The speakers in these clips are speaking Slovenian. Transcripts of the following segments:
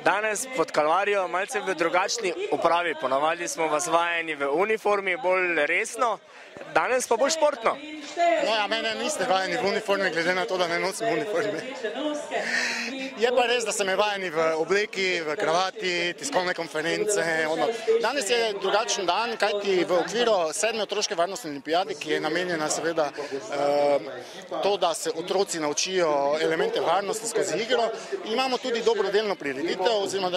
Danes pod Kalvarijo malce v drugačni opravi. Ponavadi smo vas vajeni v uniformi, bolj resno, danes pa bolj športno. No ja, mene niste vajeni v uniformi, glede na to, da ne nosim uniforme. Je pa res, da se me vajeni v obleki, v kravati, tiskovne konference. Danes je drugačen dan, kajti v okviru 7. otroške varnostne olimpijade, ki je namenjena seveda to, da se otroci naučijo elemente varnosti skozi igro, imamo tudi dobrodelno prireditev, oziroma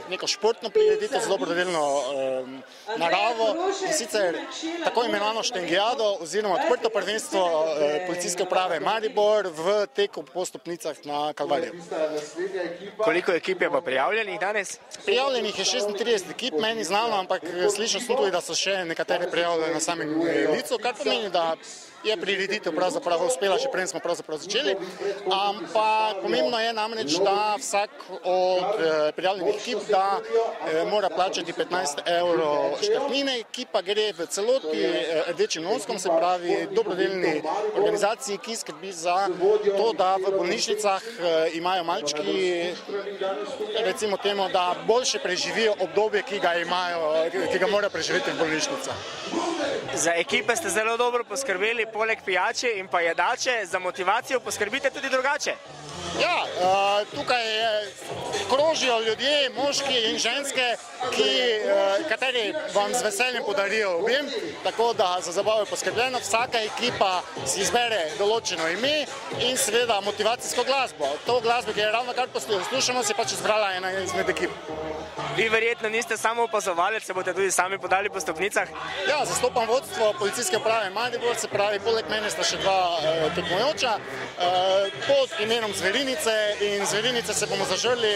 neko športno prireditev z dobrodelno naravo, in sicer tako imenovano štengijado oziroma odprto prvenstvo policijske uprave Maribor v teku po stopnicah na Kalvarijo. Koliko ekip je pa prijavljenih danes? Prijavljenih je 36 ekip, meni znano, ampak slišal sem tudi, da so še nekatere prijavljene na samem licu, kar pomeni, da je prireditev pravzaprav uspela, še prej smo pravzaprav začeli. Ampak pomembno je namreč, da vsak od prijavljenih ekip mora plačati 15 € štartnine, ki pa gre v celoti rdečim noskom, se pravi dobrodelni organizaciji, ki skrbi za to, da v bolnišnicah imajo malčki, recimo temu, da boljše preživijo obdobje, ki ga mora preživeti v bolnišnicah. Za ekipe ste zelo dobro poskrbeli, poleg pijače in pa jedače, za motivacijo poskrbite tudi drugače. Ja, tukaj krožijo ljudje, moški in ženske, kateri vam z veseljem podarijo objem, tako da za zabavo je poskrbljeno. Vsaka ekipa si izbere določeno ime in seveda motivacijsko glasbo. To glasbo, ki je ravno kar poslušamo, si pač izbrala ena izmed ekip. Vi verjetno niste samo opazovalec, se boste tudi sami podali po stopnicah? Ja, zastopam vodstvo policijske uprave Maribor, se pravi, poleg mene sta še dva tekmujoča pod imenom Zverinice, in Zverinice se bomo zažrli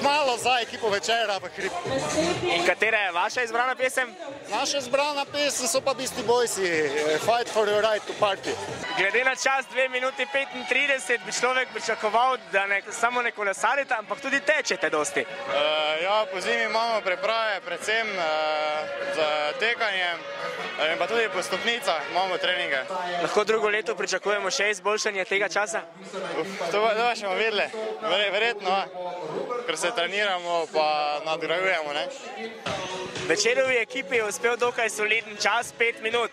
kmalu za ekipo večera v hrib. In katera je vaša izbrana pesem? Naša izbrana pesem so pa Beastie Boysi, Fight for your right to party. Glede na čas 2 minuti 35 bi človek pričakoval, da samo ne kolesarite, ampak tudi tečete dosti. Ja, po zimi imamo priprave predvsem za tekanje in pa tudi po stopnicah imamo treninge. Lahko drugo leto pričakujemo še izboljšanje tega časa? To pa še bomo videli, verjetno, ker se treniramo pa nadgrajujemo. Večerovi ekipi je uspel dokaj soliden čas, 5 minut.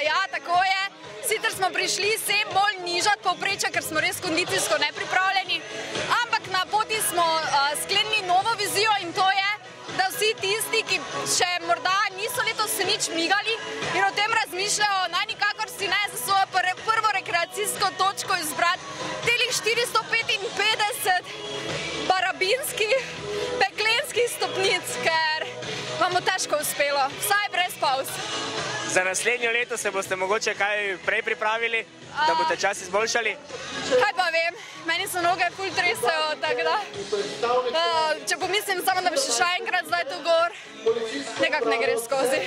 Ja, tako je. Sicer smo prišli sem bolj nižati povprečja, ker smo res kondicijsko nepripravljeni, ampak na poti smo sklenili novo vizijo in to je, da vsi tisti, ki še morda niso letos se nič migali in o tem razmišljajo, naj nikakor si ne za svojo prvo rekreacijsko točko izbrati telih 455 barabinskih, peklenskih stopnic, ker vam bo težko uspelo, vsaj brez pauz. Za naslednjo leto se boste mogoče kaj prej pripravili, da boste čas izboljšali? Kaj pa vem, meni so noge ful tresajo, tako da, če pomislim samo, da bi še enkrat zdaj tu gor, nekako ne gre skozi.